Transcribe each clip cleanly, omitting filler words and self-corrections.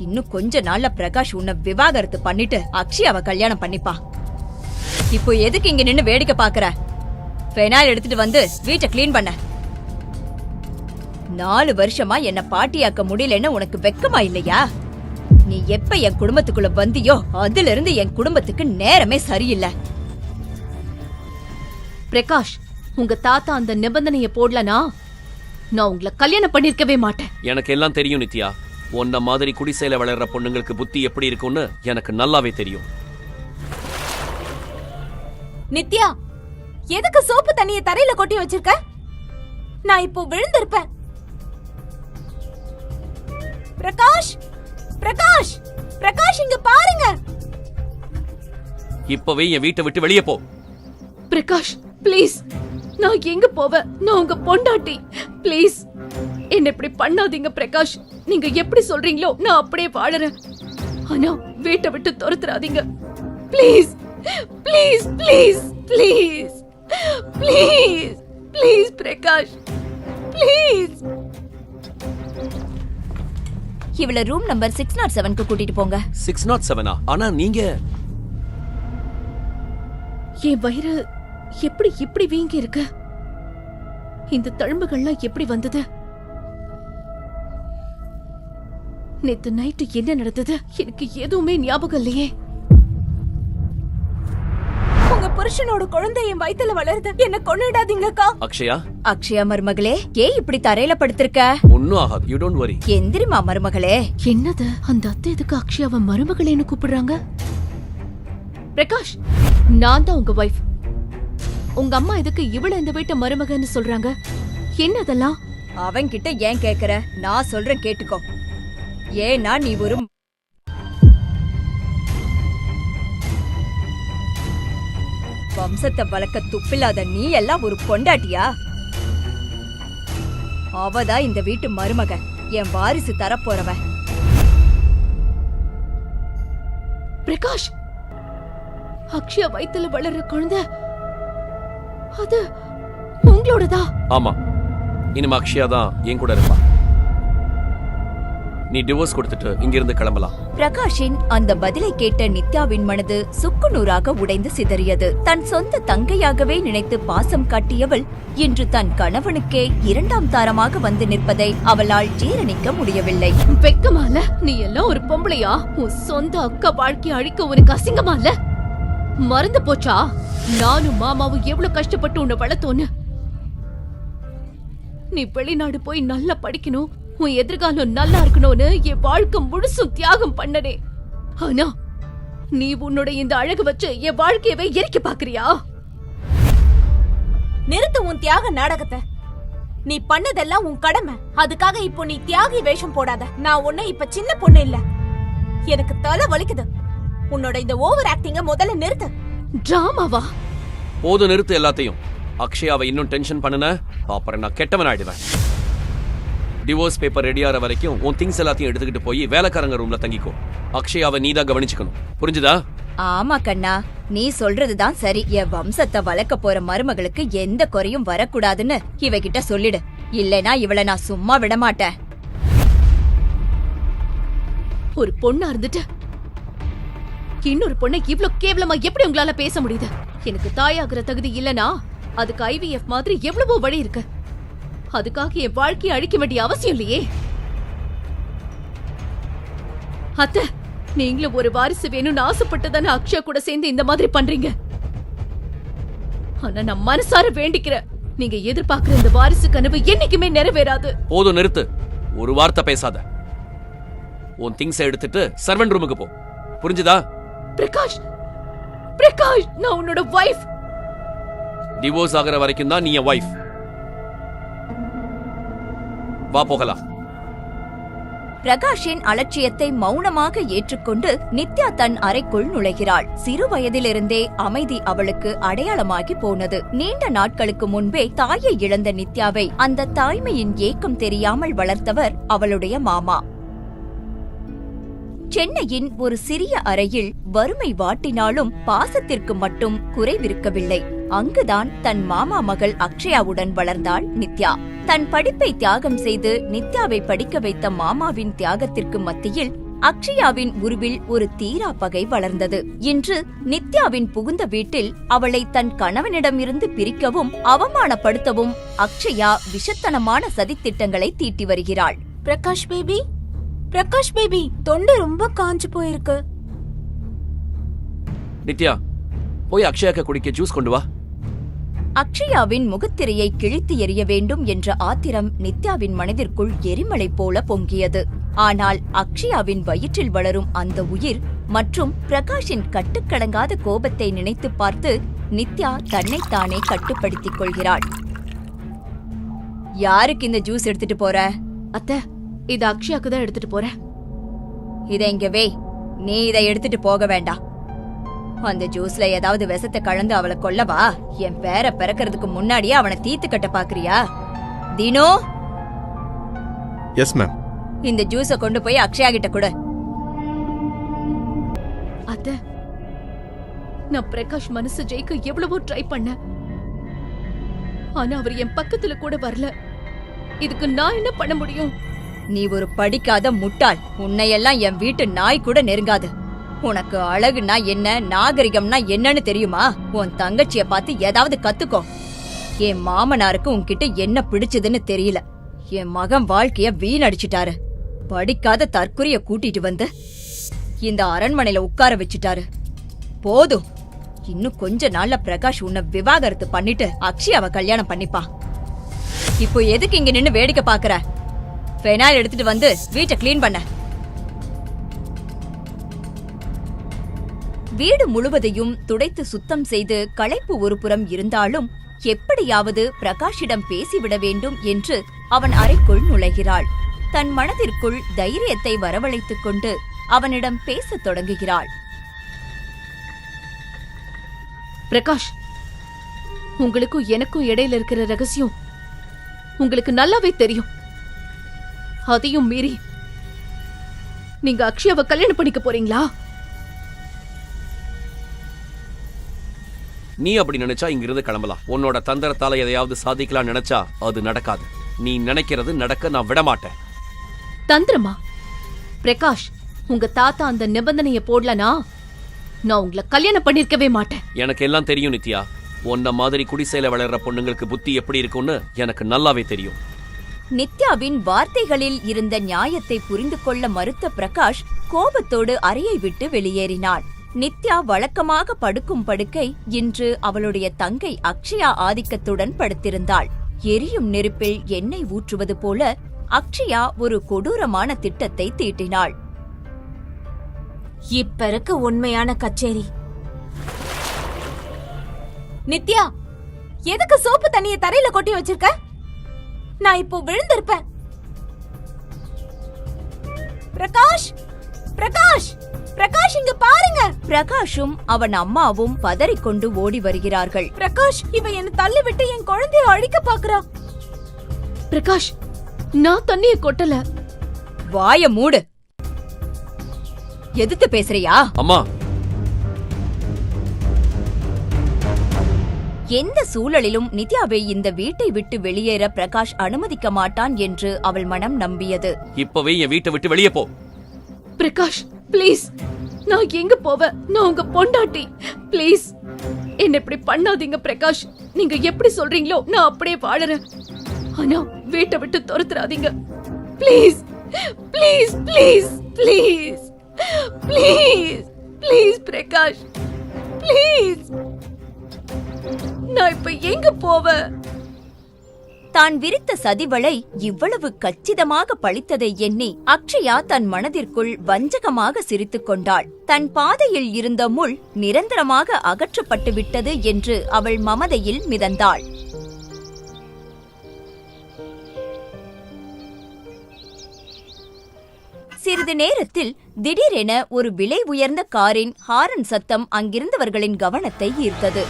இன்னும் கொஞ்ச நாள்ல பிரகாஷ் உன்னை விவாகரத்து பண்ணிட்டு அக்ஷயாவை கல்யாணம் பண்ணிப்பா. இப்போ எதுக்கு இங்க நின்னு வேடிக்கை பாக்குற? பெனாயில் எடுத்துட்டு வந்து வீட்டை கிளீன் பண்ண. 4 வருஷமா என்ன பாட்டியாக்க முடியலன்னு உனக்கு வெக்கமா இல்லையா? நீ எப்ப என் குடும்பத்துக்குள்ள வந்தியோ அதுல இருந்து என் குடும்பத்துக்கு நேரமே சரியில்லை. பிரகாஷ், உங்க தாத்தா அந்த நிபந்தனைய போடலனா நான் உங்களை கல்யாணம் பண்ணிருக்கவே மாட்டேன். எனக்கு எல்லாம் தெரியும் நித்யா. உன்ன மாதிரி குடிசையில வளர்ற பொண்ணுங்களுக்கு புத்தி எப்படி இருக்கும்னு எனக்கு நல்லாவே தெரியும். நித்யா, எதுக்கு சோப்பு தண்ணிய தரையில கொட்டி வச்சிருக்க? நான் இப்போ விழுந்திருப்பேன். பிரகாஷ், பிரகாஷ், பிரகாஷ், இங்க பாருங்க. இப்பவே என் வீட்டை விட்டு வெளியே போ. பிரகாஷ் ப்ளீஸ், நான் எங்க போவேன்? நான் உங்க பொண்டாட்டி. ப்ளீஸ் என்ன இப்படி பண்ணாதீங்க பிரகாஷ். நீங்க எப்படி சொல்றீங்களோ நான் அப்படியே வாழறேன். ஆனா வீட்டை விட்டு துரத்துறாதீங்க. Please please please please please please Prakash please. இவள ரூம் நம்பர் 607க்கு கூட்டிட்டு போங்க. 607? ஆனா நீங்க என் வயிறு எப்படி இப்படி வீங்கி இருக்கு? இந்த தழும்புகள்லாம் எப்படி வந்தது? நேத்து நைட்டு என்ன நடந்தது எனக்கு எதுவுமே ஞாபகம் இல்லையே. உங்க புருஷனோட குழந்தை என் வயித்துல வளருது. என்ன கொன்னுடாதீங்கக்கா. அக்ஷயா, அக்ஷயா மருமகளே, ஏன் இப்படி தரையில படுத்திருக்க? ஒன்னும் ஆகாது. You don't worry. எந்திரிமா மருமகளே. என்னது அந்த அத்தை எதுக்கு அக்ஷயாவை மருமகளேன்னு கூப்பிடுறாங்க? பிரகாஷ், நான் தான் உங்க வைஃப். உங்க அம்மா எதுக்கு இவள இந்த வீட்டை மருமகன்னு சொல்றாங்க? என்னதெல்லாம்? அவன்கிட்ட ஏன் கேக்குற? நான் சொல்றேன் கேட்டுக்கோ. ஏன்னா நீ ஒரு வம்சத்தை வளர்க்க துப்பில்லாத நீ எல்லாம் ஒரு பொண்டாட்டியா? அவதான் இந்த வீட்டு மருமக, என் வாரிசு தரப்போறவ. பிரகாஷ், அக்ஷயா வயித்துல வளர்ற குழந்தை அது உங்களோடதா? ஆமா, இனிமே அக்ஷயா தான் என் கூட இருப்பா. நீ டிவோர்ஸ் கொடுத்துட்டு இங்கிருந்து கிளம்பலாம். பிரகாஷின் அந்த பதிலை கேட்ட நித்யாவின் மனது சுக்குநூறாக உடைந்து சிதறியது. தன் சொந்த தங்கையாகவே நினைத்து பாசம் காட்டியவள் இன்று தன் கணவனுக்கே 2ஆம் தாரமாக வந்து நிற்பதை அவளால் ஜீரணிக்க முடியவில்லை. வெக்கமால? நீ எல்லாம் ஒரு பொம்பளையா? உன் சொந்த அக்கா வாழ்க்கையை அழிக்க உனக்கு அசிங்கமா இல்ல? மறந்து போச்சா நானும் மாமாவும் எவ்வளவு கஷ்டப்பட்டு உன்னை வளர்த்தோன்னு? நீ வெளிநாடு போய் நல்லா படிக்கணும், உன் எதிர்காலம் நல்லா இருக்கணும்னு என் வாழ்க்கை முழுசும் தியாகம் பண்ணனே. ஆனா நீ உன்னோட இந்த அழகு வச்சு என் வாழ்க்கையவே எரிக்க பாக்குறியா? நிறுத்து உன் தியாக நாடகத்தை. நீ பண்ணதெல்லாம் உன் கடமை. அதுக்காக இப்போ நீ தியாகி வேஷம் போடாத. நான் உன்னை இப்ப சின்ன பொண்ணு இல்ல. எனக்கு தலை வலிக்குது. உன்னோட இந்த ஓவர் ஆக்டிங்க முதல்ல நிறுத்து. டிராமாவா? போது, நிறுத்து எல்லாத்தையும். அக்ஷயாவை இன்னும் டென்ஷன் பண்ணுன அப்புறம் நான் கெட்டவன் ஆயிடுவேன். டிவோர்ஸ் பேப்பர் ரெடியாற வரைக்கும் உன் திங்ஸ் எல்லாத்தையும் எடுத்துக்கிட்டு போய் வேலைக்காரங்க ரூம்ல தங்கிக்கோ. அக்ஷயாவை நீதான் கவனிச்சுக்கணும், புரிஞ்சுதா? ஆமா கண்ணா, நீ சொல்றதுதான் சரி. என் வம்சத்தை வளர்க்க போற மருமகளுக்கு எந்த குறையும் வரக்கூடாதுன்னு இவகிட்ட சொல்லிடு. இல்லனா இவளை நான் சும்மா விட மாட்டேன். ஒரு பொண்ணா இருந்துட்டு இன்னொரு பொண்ணை இவ்ளோ கேவலமா எப்படி உங்களால பேச முடியுது? எனக்கு தாயாகிற தகுதி இல்லனா அதுக்கு IVF மாதிரி எவ்வளவோ வழி இருக்கு. அதுக்காக என் வாழ்க்கையை அழிக்க வேண்டிய அவசியம் இல்லையே. அத்தை, நீங்களும் ஒரு வாரிசு வேணும்னு ஆசைப்பட்டுதானே அக்ஷயா கூட சேர்ந்து இந்த மாதிரி பண்றீங்க. ஆனா நான் மனசார வேண்டிக்கிறேன், நீங்க எதிர்பார்க்கிற இந்த வாரிசு கனவு என்னைக்குமே நிறைவேறாது. போதும், நிறுத்து. ஒரு வார்த்தை பேசாத. உன் திங்ஸ் எடுத்துட்டு சர்வன்ட் ரூமுக்கு போ, புரிஞ்சுதா? பிரகாஷ், பிரகாஷ், நான் உன்னோட வைஃப். டிவோர்ஸ் ஆகிற வரைக்கும் தான் நீ என் வைஃப். வா போகலாம். பிரகாஷின் அலட்சியத்தை மௌனமாக ஏற்றுக்கொண்டு நித்யா தன் அறைக்குள் நுழைகிறாள். சிறு வயதிலிருந்தே அமைதி அவளுக்கு அடையாளமாகி போனது. நீண்ட நாட்களுக்கு முன்பே தாயை இழந்த நித்யாவை அந்த தாய்மையின் ஏக்கம் தெரியாமல் வளர்த்தவர் அவளுடைய மாமா. சென்னையின் ஒரு சிறிய அறையில் வறுமை வாட்டினாலும் பாசத்திற்கு மட்டும் குறைவிருக்கவில்லை. அங்குதான் தன் மாமா மகள் அக்ஷயாவுடன் வளர்ந்தாள் நித்யா. தன் படிப்பை தியாகம் செய்து நித்யாவை படிக்க வைத்த மாமாவின் தியாகத்திற்கு மத்தியில் அக்ஷயாவின் உருவில் ஒரு தீரா பகை வளர்ந்தது. இன்று நித்யாவின் புகுந்த வீட்டில் அவளை தன் கணவனிடமிருந்து பிரிக்கவும் அவமானப்படுத்தவும் அக்ஷயா விஷத்தனமான சதித்திட்டங்களை தீட்டி வருகிறாள். பிரகாஷ் பேபி, தொண்டை ரொம்ப காஞ்சு போயிருக்கு. நித்யா, போய் அக்ஷயாக்கு குடிக்க ஜூஸ் கொண்டு வா. அக்ஷயாவின் முகத்திரையை கிழித்து எறிய வேண்டும் என்ற ஆத்திரம் நித்யாவின் மனதிற்குள் எரிமலை போல பொங்கியது. ஆனால் அக்ஷயாவின் வயிற்றில் வளரும் அந்த உயிர் மற்றும் பிரகாஷின் கட்டுக்கடங்காத கோபத்தை நினைத்து பார்த்து நித்யா தன்னைத்தானே கட்டுப்படுத்திக் கொள்கிறாள். யாருக்கு இந்த ஜூஸ் எடுத்துட்டு போற? அத்தை, இது அக்ஷயாக்கு தான் எடுத்துட்டு போறேன். இதை இங்க வே. நீ இதை எடுத்துட்டு போக வேண்டாம். அந்த ஜூஸ்ல ஏதாவது விஷத்தை கலந்து அவளை கொல்லவா? என் பேரை பிறக்கிறதுக்கு முன்னாடியே அவனை தீத்து கட்ட பாக்குறியா? தீனோ, எஸ் மேம். இந்த ஜூஸ கொண்டு போய் அக்ஷயா கிட்ட கொடு. அத்தை, நான் பிரகாஷ் மனசு ஜெயிக்க எவ்வளவோ ட்ரை பண்ணேன். ஆனா அவர் என் பக்கத்துல கூட வரல. இதுக்கு நான் என்ன பண்ண முடியும்? நீ ஒரு படிக்காத முட்டாள். உன்னையெல்லாம் என் வீட்டு நாய் கூட நெருங்காது. உனக்கு அழகுனா என்ன, நாகரிகம்னா என்னன்னு தெரியுமா? உன் தங்கச்சிய பார்த்து ஏதாவது கத்துக்கோ. என் மாமனாருக்கு உன்கிட்ட என்ன பிடிச்சதுன்னு தெரியல. என் மகன் வாழ்க்கைய வீணடிச்சிட்டாரு. படிக்காத தற்குறிய கூட்டிட்டு வந்து இந்த அரண்மனையில உட்கார வச்சுட்டாரு. போதும். இன்னும் கொஞ்ச நாள்ல பிரகாஷ் உன்னை விவாகரத்து பண்ணிட்டு அக்ஷயாவை கல்யாணம் பண்ணிப்பா. இப்போ எதுக்கு இங்க நின்னு வேடிக்கை பாக்குற? பெனாயில் எடுத்துட்டு வந்து வீட்டை கிளீன் பண்ண. வீடு முழுவதையும் துடைத்து சுத்தம் செய்து களைப்பு ஒரு புறம் இருந்தாலும் எப்படியாவது பிரகாஷிடம் பேசிவிட வேண்டும் என்று அவன் அறைக்குள் நுழைகிறாள். தன் மனதிற்குள் தைரியத்தை வரவழைத்துக் கொண்டு அவனிடம் பேசத் தொடங்குகிறாள். பிரகாஷ், உங்களுக்கும் எனக்கும் இடையில இருக்கிற ரகசியம் உங்களுக்கு நல்லாவே தெரியும். அதையும் மீறி நீங்க அக்ஷயாவை கல்யாணம் பண்ணிக்க போறீங்களா? நீ அப்படி நினைச்சா இங்கிருந்து கிளம்பலாம். உன்னோட தந்திரத்தால எதையாவது சாதிக்கலாம் நினைச்சா அது நடக்காது. நீ நினைக்கிறது நடக்க நான் விட மாட்டேன். தந்திரமா? பிரகாஷ், உங்க தாத்தா அந்த நிபந்தனைய போடலனா நான் உங்களை கல்யாணம் பண்ணிருக்கவே மாட்டேன். எனக்கு எல்லாம் தெரியும் நித்யா. உன்ன மாதிரி குடிசையில வளர்ற பொண்ணுங்களுக்கு புத்தி எப்படி இருக்கும்னு எனக்கு நல்லாவே தெரியும். நித்யாவின் வார்த்தைகளில் இருந்த நியாயத்தை புரிந்து கொள்ள மறுத்த பிரகாஷ் கோபத்தோடு அறையை விட்டு வெளியேறினான். நித்யா வழக்கமாக படுக்கும் படுக்கை இன்று அவளுடைய தங்கை அக்ஷயா ஆதிக்கத்துடன் படுத்திருந்தாள். எரியும் நெருப்பில் எண்ணெய் ஊற்றுவது போல அக்ஷயா ஒரு கொடூரமான திட்டத்தை தீட்டினாள். இப்ப இருக்க உண்மையான கச்சேரி. நித்யா, எதுக்கு சோப்பு தண்ணியை தரையில கொட்டி வச்சிருக்க? நான் இப்போ விழுந்திருப்பேன். பிரகாஷ், பிரகாஷ், பிரகாஷ், இங்க பாருங்க. பிரகாஷும் அவன் அம்மாவும் பதறிக்கொண்டு ஓடி வருகிறார்கள். பிரகாஷ், இவ என்ன தள்ளி விட்டு என் குழந்தைய அழிக்க பாக்குறா. பிரகாஷ், நான் தண்ணிய கொட்டல. வாய மூடு. எதிர்த்து பேசுறியா? அம்மா, எந்த சூழலிலும் நித்யாவை இந்த வீட்டை விட்டு வெளியேற பிரகாஷ் அனுமதிக்க மாட்டான் என்று அவள் மனம் நம்பியது. இப்பவே என் வீட்டை விட்டு வெளியே போ. பிரகாஷ், ப்ளீஸ், நான் எங்க போவேன்? நான் உங்க பொண்டாட்டி. ப்ளீஸ் என்ன இப்படி பண்ணாதீங்க பிரகாஷ். நீங்க எப்படி சொல்றீங்களோ நான் அப்படியே வாழறேன். ஆனா வீட்டை விட்டு துரத்துறாதீங்க. Please please please please please please Prakash, please. நான் இப்ப எங்க போவேன்? தான் விரித்த சதிவளை இவ்வளவு கச்சிதமாக பழித்ததை எண்ணி அக்ஷயா தன் மனதிற்குள் வஞ்சகமாக சிரித்துக் கொண்டாள். தன் பாதையில் இருந்த முள் நிரந்தரமாக அகற்றப்பட்டு விட்டது என்று அவள் மமதையில் மிதந்தாள். சிறிது நேரத்தில் திடீரென ஒரு விலை உயர்ந்த காரின் ஹாரன் சத்தம் அங்கிருந்தவர்களின் கவனத்தை ஈர்த்தது.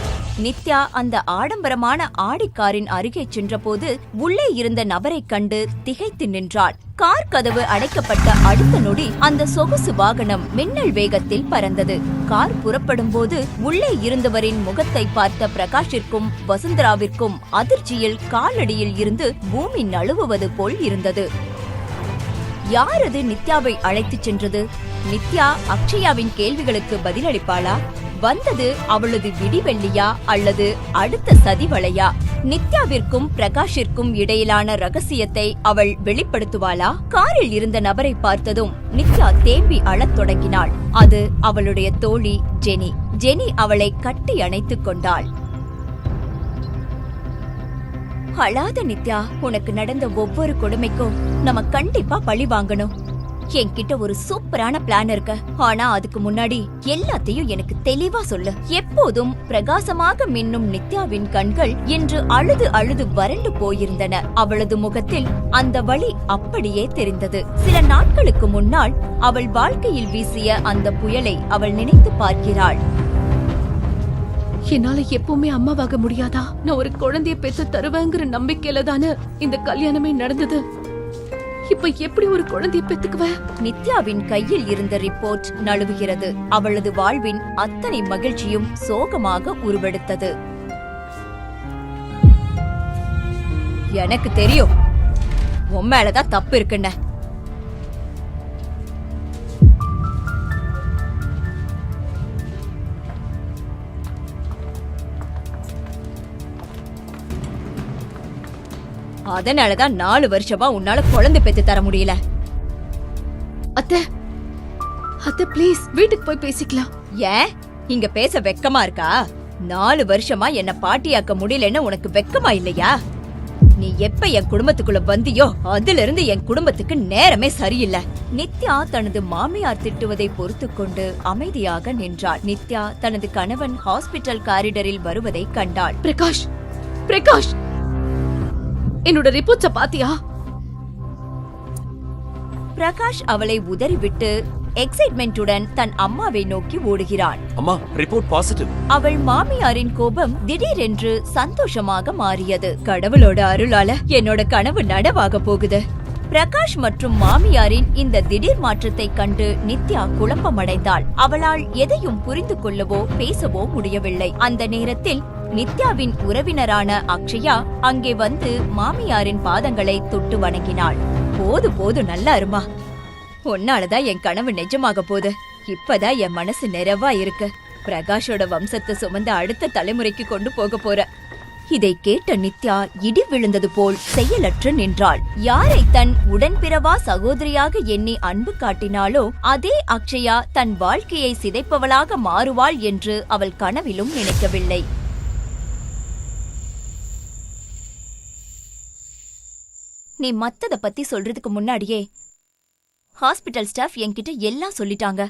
நித்யா அந்த ஆடம்பரமான ஆடி காரின் அருகே சென்றபோது உள்ளே இருந்த நபரைக் கண்டு திகைத்து நின்றாள். கார் கதவு அடைக்கப்பட்ட அடுத்த நொடி அந்த சொகுசு வாகனம் மின்னல் வேகத்தில் பறந்தது. கார் புறப்படும் போது உள்ளே இருந்தவரின் முகத்தை பார்த்த பிரகாஷிற்கும் வசுந்தராவிற்கும் அதிர்ச்சியில் காலடியில் இருந்து பூமி நழுவுவது போல் இருந்தது. யார் அது நித்யாவை அழைத்துச் சென்றது? நித்யா அக்ஷயாவின் கேள்விகளுக்கு பதிலளிப்பாளா? வந்தது அவளது விடிவெள்ளியா அல்லது அடுத்த சதிவளையா? நித்யாவிற்கும் பிரகாஷிற்கும் இடையிலான ரகசியத்தை அவள் வெளிப்படுத்துவாளா? காரில் இருந்த நபரை பார்த்ததும் நித்யா தேம்பி அழத் தொடங்கினாள். அது அவளுடைய தோழி ஜெனி. ஜெனி அவளை கட்டி அணைத்துக் கொண்டாள். அழாத நித்யா, உனக்கு நடந்த ஒவ்வொரு கொடுமைக்கும் நம்ம கண்டிப்பா பழி வாங்கணும். என்கிட்ட ஒரு சூப்பரான பிளான் இருக்கு. ஆனா அதுக்கு முன்னாடி எல்லாத்தையும் எனக்கு தெளிவா சொல்லு. எப்போதும் பிரகாசமாக மின்னும் நித்யாவின் கண்கள் இன்று அழுது அழுது வறண்டு போயிருந்தன. அவளது முகத்தில் அந்த வலி அப்படியே தெரிந்தது. சில நாட்களுக்கு முன்னால் அவள் வாழ்க்கையில் வீசிய அந்த புயலை அவள் நினைத்து பார்க்கிறாள். என்னால எப்பவுமே அம்மாவாக முடியாதா? நான் ஒரு குழந்தைய பெத்து தருவேங்கிற நம்பிக்கையில தானே இந்த கல்யாணமே நடந்தது. இப்ப எப்படி ஒரு குழந்தைய பெத்துக்குவேன்? நித்யாவின் கையில் இருந்த ரிப்போர்ட் நழுவுகிறது. அவளது வாழ்வின் அத்தனை மகிழ்ச்சியும் சோகமாக உருவெடுத்தது. எனக்கு தெரியும் உன் மேலதான் தப்பு இருக்குன்னு. அதனாலதான் 4 வருஷமா உன்னால குழந்தை பெத்து தர முடியல. அத்தை, அத்தை ப்ளீஸ் வீட்டுக்கு போய் பேசிக்கலாம். ஏன் இங்க பேச வெக்கமா இருக்கா? 4 வருஷமா என்ன பாட்டியாக்க முடியலன்னு உனக்கு வெக்கமா இல்லையா? நீ எப்ப என் குடும்பத்துக்குள்ள வந்தியோ அதுல இருந்து என் குடும்பத்துக்கு நேரமே சரியில்லை. நித்யா தனது மாமியார் திட்டுவதை பொறுத்து கொண்டு அமைதியாக நின்றாள். நித்யா தனது கணவன் ஹாஸ்பிட்டல் காரிடரில் வருவதை கண்டாள். பிரகாஷ், பிரகாஷ், என்னோட ரிப்போர்ட்ஸ பாத்தியா? பிரகாஷ் அவளை உதறிவிட்டு எக்ஸைட்மென்ட்டுடன் தன் அம்மாவை நோக்கி ஓடுகிறான். அம்மா, ரிப்போர்ட் பாசிட்டிவ். அவள் மாமியாரின் கோபம் திடீரென்று சந்தோஷமாக மாறியது. கடவுளோட அருளால என்னோட கனவு நனவாக போகுது. பிரகாஷ் மற்றும் மாமியாரின் இந்த திடீர் மாற்றத்தை கண்டு நித்யா குழப்பமடைந்தாள். அவளால் எதையும் புரிந்து கொள்ளவோ பேசவோ முடியவில்லை. அந்த நேரத்தில் நித்யாவின் உறவினரான அக்ஷயா அங்கே வந்து மாமியாரின் பாதங்களை தொட்டு வணங்கினாள். போது போது நல்லா இருமா, உன்னாலதான் என் கனவு நிஜமாக போகுது. இப்பதான் என் மனசு நிறைவா இருக்கு. பிரகாஷோட வம்சத்தை சுமந்த அடுத்த தலைமுறைக்கு கொண்டு போக போற. இதை கேட்ட நித்யா இடி விழுந்தது போல் செயலற்று நின்றாள். யாரை தன் உடன்பிறவா சகோதரியாக எண்ணி அன்பு காட்டினாலோ அதே அக்ஷயா தன் வாழ்க்கையை சிதைப்பவளாக மாறுவாள் என்று அவள் கனவிலும் நினைக்கவில்லை. நீ மத்தத பத்தி சொல்றதுக்கு முன்னாடியே ஹாஸ்பிட்டல் ஸ்டாஃப் என்கிட்ட எல்லாம் சொல்லிட்டாங்க.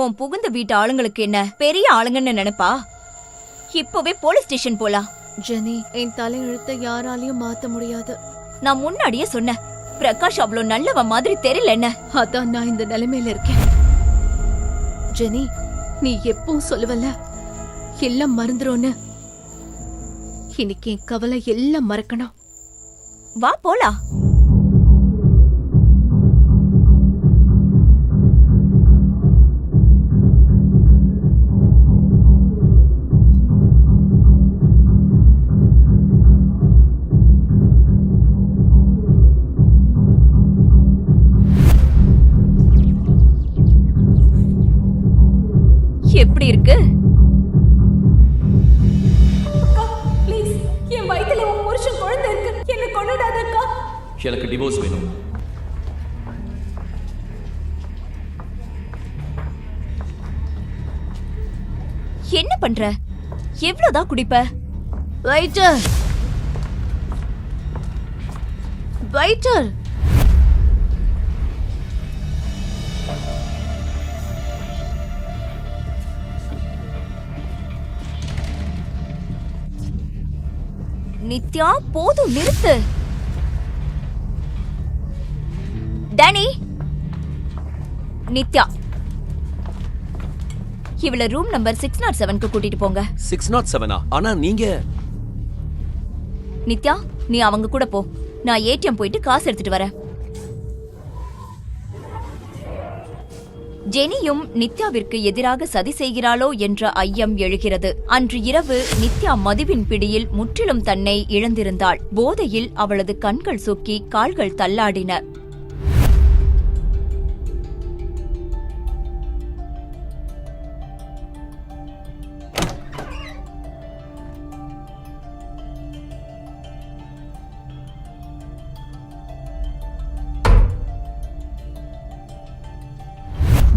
உன் புகுந்த வீட்டு ஆளுங்களுக்கு என்ன பெரிய ஆளுங்கன்னு நினைப்பா? இப்பவே போலீஸ் ஸ்டேஷன் போலாம். ஜெனி, என் தலையெழுத்தை யாராலையும் மாத்த முடியாது. நான் முன்னாடியே சொன்னேன், பிரகாஷ் அவ்வளோ நல்லவ மாதிரி தெரியல என்ன. அதான் நான் இந்த நிலைமையில இருக்கேன். ஜெனி, நீ எப்பவும் சொல்லுவல்ல எல்லாம் மறந்துரும்னு. இன்னைக்கு என் கவலை எல்லாம் மறக்கணும். வா போலாம். எப்படி இருக்கு? ப்ளீஸ், என் வயித்துல உன் புருஷன் குழந்தை இருக்கு. என்ன கொன்னுடாதக்கா. எனக்கு டிவோர்ஸ் வேணும். என்ன பண்ற? எவ்வளவுதான் குடிப்ப? வெயிட்டர், வெயிட்டர், நித்யா போதும் நிறுத்து. டேனி, நித்யா இவள ரூம் நம்பர் 607க்கு கூட்டிட்டு போங்க. 607? ஆனா நீங்க. நித்யா, நீ அவங்க கூட போ. நான் ஏடிஎம் போயிட்டு காசு எடுத்துட்டு வரேன். ஜெனியும் நித்யாவிற்கு எதிராக சதி செய்கிறாளோ என்ற ஐயம் எழுகிறது. அன்று இரவு நித்யா மதுவின் பிடியில் முற்றிலும் தன்னை இழந்திருந்தாள். போதையில் அவளது கண்கள் சொக்கி கால்கள் தள்ளாடின.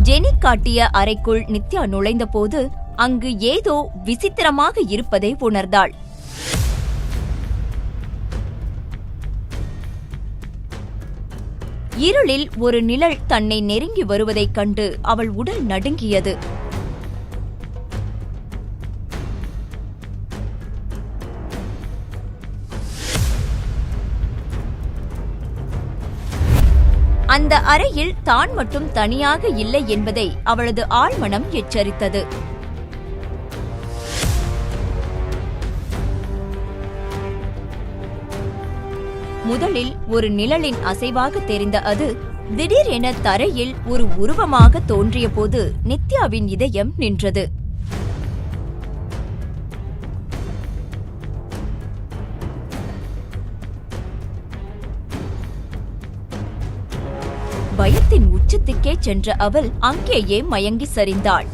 ஜெனி காட்டிய அறைக்குள் நித்யா நுழைந்தபோது அங்கு ஏதோ விசித்திரமாக இருப்பதை உணர்ந்தாள். இருளில் ஒரு நிழல் தன்னை நெருங்கி வருவதைக் கண்டு அவள் உடல் நடுங்கியது. அந்த அறையில் தான் மட்டும் தனியாக இல்லை என்பதை அவளது ஆழ்மனம் எச்சரித்தது. முதலில் ஒரு நிழலின் அசைவாக தெரிந்த அது திடீரென தரையில் ஒரு உருவமாக தோன்றிய போது நித்யாவின் இதயம் நின்றது. பயத்தின் உச்சத்துக்கே சென்ற அவள் அங்கேயே மயங்கி சரிந்தாள்.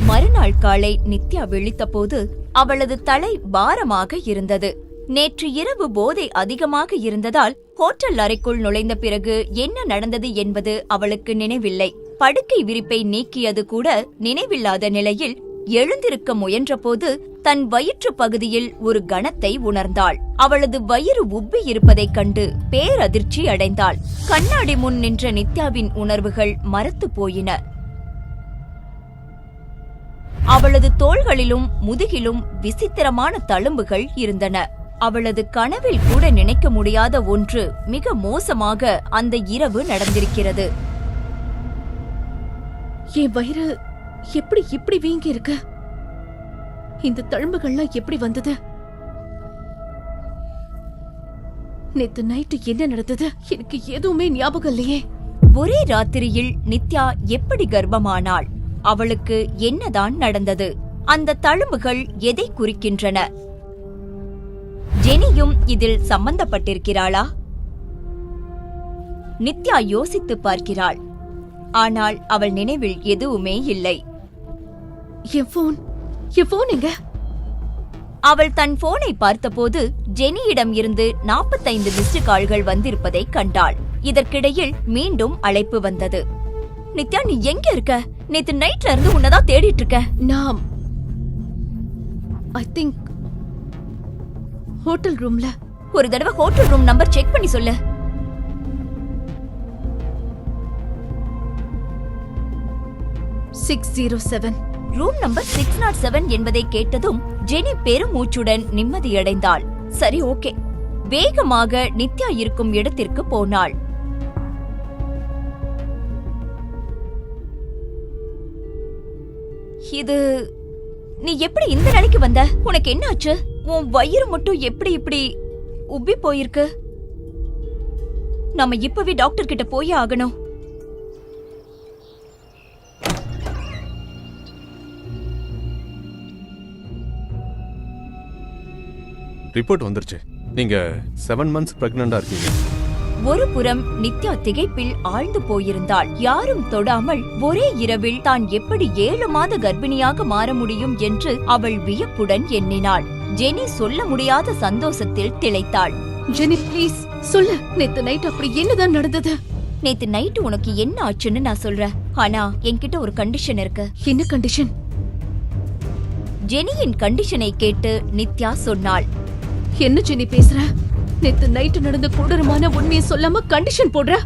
மறுநாள் காலை நித்யா விழித்தபோது அவளது தலை பாரமாக இருந்தது. நேற்று இரவு போதை அதிகமாக இருந்ததால் ஹோட்டல் அறைக்குள் நுழைந்த பிறகு என்ன நடந்தது என்பது அவளுக்கு நினைவில்லை. படுக்கை விரிப்பை நீக்கியது கூட நினைவில்லாத நிலையில் எழுந்திருக்க முயன்றபோது தன் வயிற்று பகுதியில் ஒரு கணத்தை உணர்ந்தாள். அவளது வயிறு உப்பி இருப்பதைக் கண்டு பேரதிர்ச்சி அடைந்தாள். கண்ணாடி முன் நின்ற நித்யாவின் உணர்வுகள் மரத்து போயின. அவளது தோள்களிலும் முதுகிலும் விசித்திரமான தழும்புகள் இருந்தன. அவளது கனவில் கூட நினைக்க முடியாத ஒன்று மிக மோசமாக அந்த இரவு நடந்திருக்கிறது. என் வயிறு எப்படி இப்படி வீங்கி இருக்கு? இந்த தழும்புகள்லாம் எப்படி வந்தது? நேத்து நைட்டு என்ன நடந்தது? எனக்கு எதுவுமே ஞாபகம் இல்லையே. ஒரே ராத்திரியில் நித்யா எப்படி கர்ப்பமானாள்? அவளுக்கு என்னதான் நடந்தது? அந்த தழும்புகள் எதை குறிக்கின்றன? ஜெனியும் இதில் சம்பந்தப்பட்டிருக்கிறாளா? நித்யா யோசித்து பார்க்கிறாள். ஆனால் அவள் நினைவில் எதுவுமே இல்லை. என் போன் எங்க? அவள் தன் போனை பார்த்தபோது ஜெனியிடம் இருந்து 45 மிஸ்டு கால்கள் வந்திருப்பதை கண்டாள். இதற்கிடையில் மீண்டும் அழைப்பு வந்தது. நித்யா, நீ எங்க இருக்க? நேத்து நைட்ல இருந்து உன்னதான் தேடிட்டு இருக்க. நான் ஐ திங்க் ஹோட்டல் ரூம்ல. ஒரு தடவை ஹோட்டல் ரூம் நம்பர் செக் பண்ணி சொல்லு. ரூம் நம்பர் 607 என்பதை கேட்டதும் ஜெனி பெருமூச்சுடன் நிம்மதியடைந்தாள். சரி, ஓகே. வேகமாக நித்யா இருக்கும் இடத்திற்கு போனாள். இது நீ எப்படி இந்த நிலைக்கு வந்த? உனக்கு என்ன ஆச்சு? உன் வயிறு மட்டும் எப்படி இப்படி உப்பி போயிருக்கு? நாம இப்பவே டாக்டர் கிட்ட போய் ஆகணும். ரிப்போர்ட் வந்துருச்சு. நீங்க 7 months பிரெக்னண்டா இருக்கீங்க. ஒரு புறம் நித்யா திகைப்பில் ஆழ்ந்து போயிருந்தாள். யாரும் தொடாமல் ஒரே இரவில் தான் எப்படி 7 மாத கர்ப்பிணியாக மாற முடியும் என்று அவள் வியப்புடன் எண்ணினாள். ஜெனி சொல்ல முடியாத சந்தோஷத்தில் திளைத்தாள். ஜெனி, ப்ளீஸ் சொல்லு. நேத்து நைட் அப்படி என்னதான் நடந்தது? நேத்து நைட்டு உனக்கு என்ன ஆச்சுன்னு நான் சொல்றேன். ஆனா என்கிட்ட ஒரு கண்டிஷன் இருக்கு. என்ன கண்டிஷன்? ஜெனியின் கண்டிஷனை கேட்டு நித்யா சொன்னாள். என்ன ஜெனி பேசுற? நேத்து நைட்டு நடந்த கொடூரமான உண்மையை சொல்லாம கண்டிஷன் போடுற?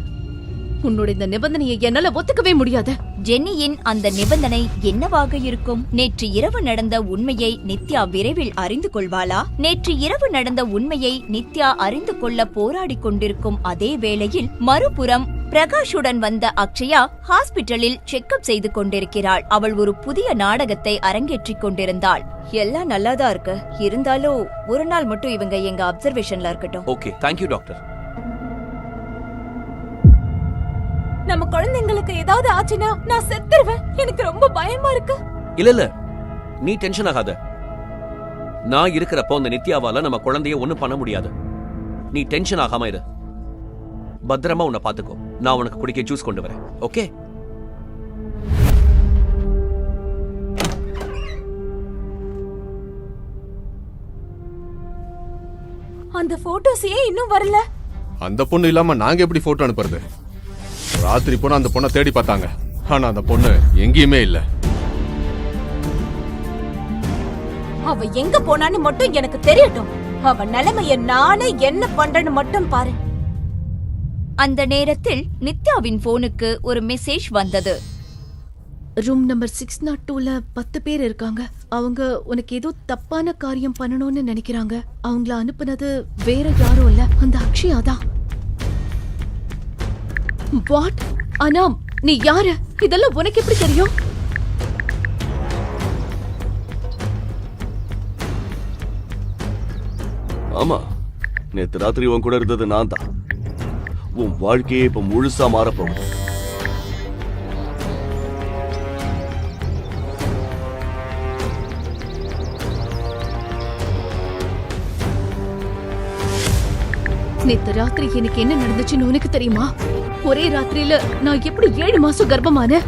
உன்னோட இந்த நிபந்தனையை என்னால ஒத்துக்கவே முடியாது. ஜென்னியின் அந்த நிபந்தனை என்னவாக இருக்கும்? நேற்று இரவு நடந்த உண்மையை நித்யா விரைவில் அறிந்து கொள்வாளா? நேற்று இரவு நடந்த உண்மையை நித்யா அறிந்து கொள்ள போராடி கொண்டிருக்கும் அதே வேளையில் மறுபுறம் பிரகாஷுடன் வந்த அக்ஷயா ஹாஸ்பிட்டலில் செக்அப் செய்து கொண்டிருக்கிறாள். அவள் ஒரு புதிய நாடகத்தை அரங்கேற்றிக் கொண்டிருந்தாள். எல்லாம் நல்லாதான் இருக்கு. இருந்தாலும் ஒரு நாள் மட்டும் இவங்க எங்க அப்சர்வேஷன்ல இருக்கட்டும். Okay, thank you doctor. நம்ம குழந்தைங்களுக்கு ஏதாவது ஆச்சுன்னா நான் செத்துருவேன். எனக்கு ரொம்ப பயமா இருக்கு. இல்ல நீ டென்ஷன் ஆகாத. நான் இருக்கிறப்போ அந்த நித்யாவால நம்ம குழந்தைய ஒண்ணும் பண்ண முடியாது. நீ டென்ஷன் ஆகாம இரு. பத்திரமா உன்னை பாத்துக்கோ. நான் உனக்கு குடிக்க ஜூஸ் கொண்டு வரேன். ஓகே? அந்த போட்டோஸ் ஏன் இன்னும் வரல? அந்த பொண்ணு இல்லாம நாங்க எப்படி போட்டோ அனுப்புறது? ராத்திரி போனா அந்த பொண்ணை தேடி பார்த்தாங்க, ஆனா அந்த பொண்ணு எங்கேயுமே இல்ல. அவ எங்க போனான்னு மட்டும் எனக்கு தெரியட்டும். அவ நிலைமைய நானே என்ன பண்றேன்னு மட்டும் பாரு. அந்த நேரத்தில் நித்யாவின் போனுக்கு ஒரு மெசேஜ் வந்தது. ரூம் நம்பர் 602ல 10 பேர் இருக்காங்க. அவங்க உனக்கு ஏதோ தப்பான காரியம் பண்ணணும்னு நினைக்கிறாங்க. அவங்கள அனுப்புனது வேற யாரும் இல்ல, அந்த அக்ஷயா தான். வாட்? அனாம், நீ யாரு? இதெல்லாம் உனக்கு எப்படி தெரியும்? ஆமா, நேத்து ராத்திரி உன் கூட இருந்தது நான் தான். உன் வாழ்க்கையே இப்ப முழுசா மாறப்போகுது. நேத்து ராத்திரி எனக்கு என்ன நடந்துச்சுன்னு உனக்கு தெரியுமா? ஒரே ராத்திரியில நான் எப்படி 7 மாசம் கர்ப்பமான?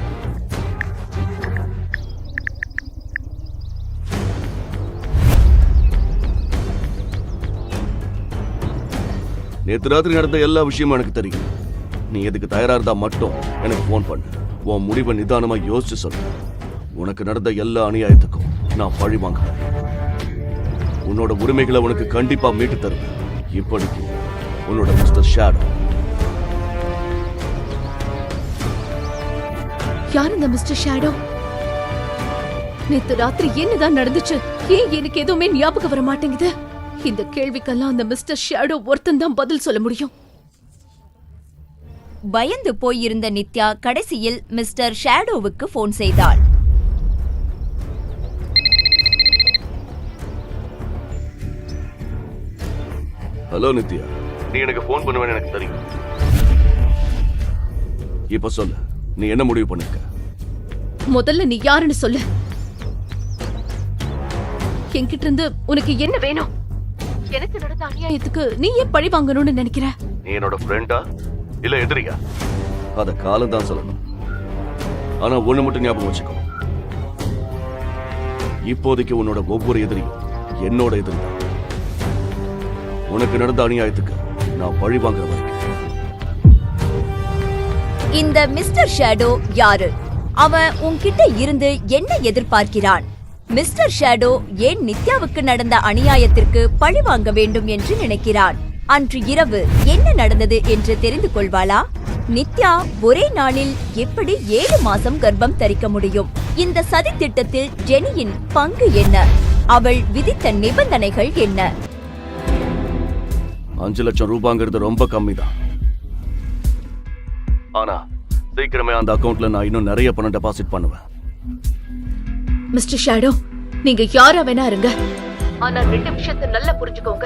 நேத்து ராத்திரி நடந்த எல்லா விஷயமும் எனக்கு தெரியும். நீ எதுக்கு தயாரா இருந்தா மட்டும் எனக்கு போன் பண்ணு. உன் முடிவை நிதானமா யோசிச்சு சொல்லு. உனக்கு நடந்த எல்லா அநியாயத்துக்கும் நான் பழி வாங்குறேன். உன்னோட உரிமைகளை உனக்கு கண்டிப்பா மீட்டு தருவேன். இப்படிக்கு உன்னோட மிஸ்டர் ஷேடோ. யார் இந்த மிஸ்டர் ஷேடோ? நேத்து ராத்திரி என்னதான் நடந்துச்சு? ஏன் எனக்கு எதுவுமே ஞாபகம் வர மாட்டேங்குது? இந்த கேள்விக்கெல்லாம் அந்த மிஸ்டர் ஷேடோ ஒருத்தன் தான் பதில் சொல்ல முடியும். பயந்து போயிருந்த நித்யா கடைசியில் மிஸ்டர் ஷேடோவுக்கு போன் செய்தாள். ஹலோ நித்யா, நீ எனக்கு போன் பண்ணுவேன்னு எனக்கு தெரியும். இப்ப சொல்லு, நீ என்ன முடிவு பண்ணிருக்க? முதல்ல நீ யாருன்னு சொல்லு. என்கிட்ட இருந்து உனக்கு என்ன வேணும்? எனக்கு நடந்த அநியாயத்துக்கு நீ ஏன் பழி வாங்கணும்னு நினைக்கிற? நீ என்னோட ஃப்ரெண்டா இல்ல எதிரியா? அத காலம் தான் சொல்லணும். ஆனா ஒண்ணு மட்டும் ஞாபகம் வச்சுக்கோ, இப்போதைக்கு உன்னோட ஒவ்வொரு எதிரியும் என்னோட எதிரி தான். உனக்கு நடந்த அநியாயத்துக்கு நான் பழி வாங்குற வரைக்கும். இந்த மிஸ்டர் ஷேடோ யாரு? அவன் உன்கிட்ட இருந்து என்ன எதிர்பார்க்கிறான்? மிஸ்டர் ஷேடோ ஏன் நித்யாவுக்கு நடந்த அநியாயத்திற்கு பழி வாங்க வேண்டும் என்று நினைக்கிறான்? அன்று இரவு என்ன நடந்தது என்று தெரிந்து கொள்வாளா? நித்யா ஒரே நாளில் எப்படி 7 மாசம் கர்ப்பம் தரிக்க முடியும்? இந்த சதி திட்டத்தில் ஜெனியின் பங்கு என்ன? அவள் விதித்த நிபந்தனைகள் என்ன? 5 லட்சம் ரூபாங்கிறது ரொம்ப கம்மி தான். ஆனா சீக்கிரமே அந்த அக்கவுண்ட்ல நான் இன்னும் நிறைய பணம் டெபாசிட் பண்ணுவேன். மிஸ்டர் ஷேடோ, நீங்க யாரா வேணா இருங்க, ஆனா 2 விஷயத்தை நல்லா புரிஞ்சுக்கோங்க.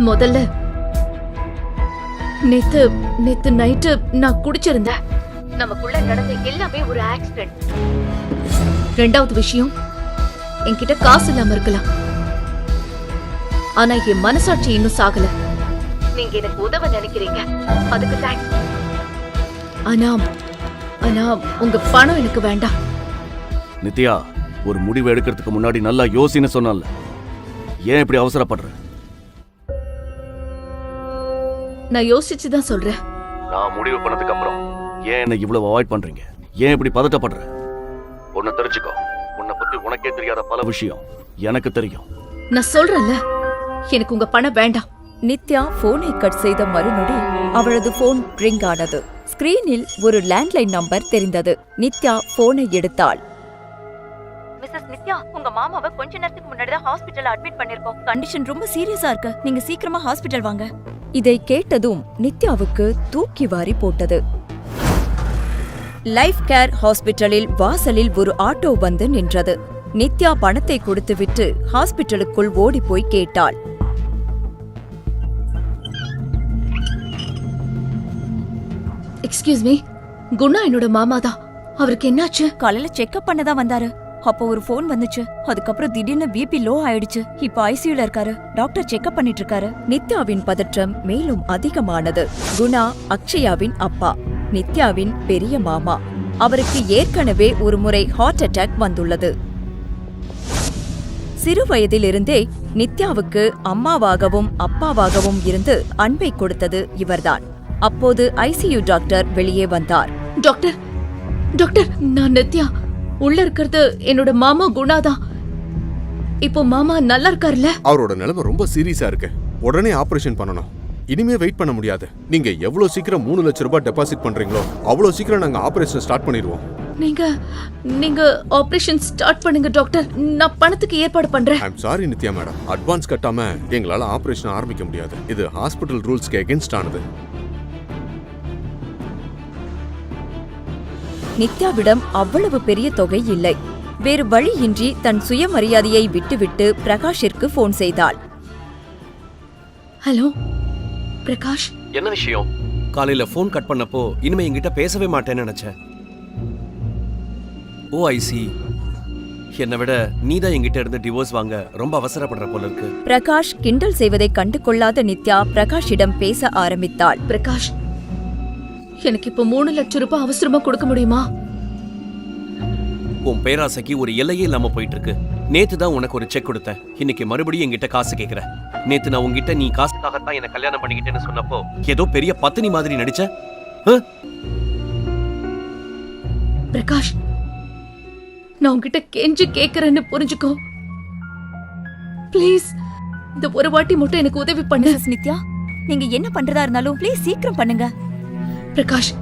முதல்ல நேத்து நைட்டு நான் குடிச்சிருந்தேன். நமக்குள்ள நடந்த எல்லாமே ஒரு ஆக்சிடென்ட். 2வது விஷயம், என்கிட்ட காசு இல்லாம இருக்கலாம், ஆனா என் மனசாட்சி இன்னும் சாகல. நீங்க எனக்கு உதவ நினைக்கிறீங்க, அதுக்கு தேங்க்ஸ். ஆனா உங்க பணம் எனக்கு வேண்டாம். நித்யா, ஒரு முடிவு எடுக்கிறதுக்கு முன்னாடி நல்லா யோசின்னு சொன்னால, ஏன் இப்படி அவசரப்படுற? நான் யோசிச்சுதான் சொல்றேன். நான் முடிவு பண்ணதுக்கு அப்புறம் ஏன் என்ன இவ்வளவு அவாய்ட் பண்றீங்க? ஏன் இப்படி பதட்டப்படுற? உன்னை தெரிஞ்சுக்கோ, உன்னை பத்தி உனக்கே தெரியாத பல விஷயம் எனக்கு தெரியும். நான் சொல்றேன்ல, எனக்கு உங்க பணம் வேண்டாம். நித்யா போனை கட் செய்த மறுநொடி அவளது போன் ரிங் ஆனது. ஸ்கிரீனில் ஒரு லேண்ட்லைன் நம்பர் தெரிந்தது. நித்யா போனை எடுத்தாள். மிஸ்ஸஸ் நித்யா, உங்க மாமாவை கொஞ்ச நேரத்துக்கு முன்னாடி தான் ஹாஸ்பிடல்ல அட்மிட் பண்ணிருக்கோம். கண்டிஷன் ரொம்ப சீரியஸா இருக்கு. நீங்க சீக்கிரமா ஹாஸ்பிடல் வாங்க. இதை கேட்டதும் நித்யாவுக்கு தூக்கி வாரி போட்டது. லைஃப் கேர் ஹாஸ்பிடலில் வாசலில் ஒரு ஆட்டோ வந்து நின்றது. நித்யா பணத்தை கொடுத்துவிட்டு ஹாஸ்பிடலுக்குள் ஓடி போய் கேட்டாள். எக்ஸ்கியூஸ் மீ, குணா என்னோட மாமா தான். அவருக்கு என்னாச்சு? காலையில செக்அப் பண்ணதான் வந்தாரு. அப்போ ஒரு போன் வந்துச்சு. அதுக்கப்புறம் திடீர்னு பிபி லோ ஆயிடுச்சு. இப்ப ஐசியூல இருக்காரு. டாக்டர் செக்அப் பண்ணிட்டு இருக்காரு. நித்யாவின் பதற்றம் மேலும் அதிகமானது. குணா அக்ஷயாவின் அப்பா, நித்யாவின் பெரிய மாமா. அவருக்கு ஏற்கனவே ஒரு முறை ஹார்ட் அட்டாக் வந்துள்ளது. சிறு வயதிலிருந்தே நித்யாவுக்கு அம்மாவாகவும் அப்பாவாகவும் இருந்து அன்பை கொடுத்தது இவர்தான். அப்போது ஐசியூ டாக்டர் வெளியே வந்தார். டாக்டர் டாக்டர், நான் நித்யா. உள்ள இருக்கிறது என்னோட மாமா குணாதான். இப்போ மாமா நல்லா இருக்காருல்ல? அவரோட நிலைமை ரொம்ப சீரியஸா இருக்கு. உடனே ஆபரேஷன் பண்ணணும். இனிமே வெயிட் பண்ண முடியாது. நீங்க எவ்வளவு சீக்கிரம் 3 லட்சம் ரூபாய் டெபாசிட் பண்றீங்களோ அவ்வளவு சீக்கிரம் நாங்க ஆபரேஷன் ஸ்டார்ட் பண்ணிடுவோம். நீங்க ஆபரேஷன் ஸ்டார்ட் பண்ணுங்க டாக்டர். நான் பணத்துக்கு ஏற்பாடு பண்றேன். I'm sorry Nithya madam, advance கட்டாம எங்களால ஆபரேஷன் ஆரம்பிக்க முடியாது. இது ஹாஸ்பிடல் ரூல்ஸ்க்கு அகைன்ஸ்ட் ஆனது. நித்யாவிடம் அவ்வளவு பெரிய தொகை இல்லை. வேறு வழியின்றி தன் சுயமரியாதையை விட்டுவிட்டு பிரகாஷிற்கு போன் செய்தாள். ஹலோ பிரகாஷ். என்ன விஷயம்? காலையில போன் கட் பண்ணப்போ இனிமே என்கிட்ட பேசவே மாட்டேன்னு நினைச்சேன். ஓ ஐசி, என்னை விட நீதான் என்கிட்ட இருந்து டிவோர்ஸ் வாங்க ரொம்ப அவசரப்படுற போல இருக்கு. பிரகாஷ் கிண்டல் செய்வதை கண்டு கொள்ளாத நித்யா பிரகாஷிடம் பேச ஆரம்பித்தாள். பிரகாஷ், எனக்கு இப்போ 3 லட்சம் ரூபாய் அவசரமா கொடுக்க முடியுமா? உன் பேராசைக்கு ஒரு எல்லையே இல்லாம போயிட்டு இருக்கு. நேத்து தான் உனக்கு ஒரு செக் கொடுத்தேன். இன்னைக்கு மறுபடியும் என்கிட்ட காசு கேக்குற. நேத்து நான் உங்ககிட்ட நீ காசுக்காகத்தான் என்ன கல்யாணம் பண்ணிக்கிட்டேன்னு சொன்னப்போ ஏதோ பெரிய பத்தினி மாதிரி நடிச்ச. பிரகாஷ், நான் உன்கிட்ட கெஞ்சி கேக்குறேன்னு புரிஞ்சுக்கோ. ப்ளீஸ், இந்த ஒரு வாட்டி மட்டும் எனக்கு உதவி பண்ணு. நித்யா, நீங்க என்ன பண்றதா இருந்தாலும் ப்ளீஸ் சீக்கிரம் பண்ணுங்க. பிரகாஷ்,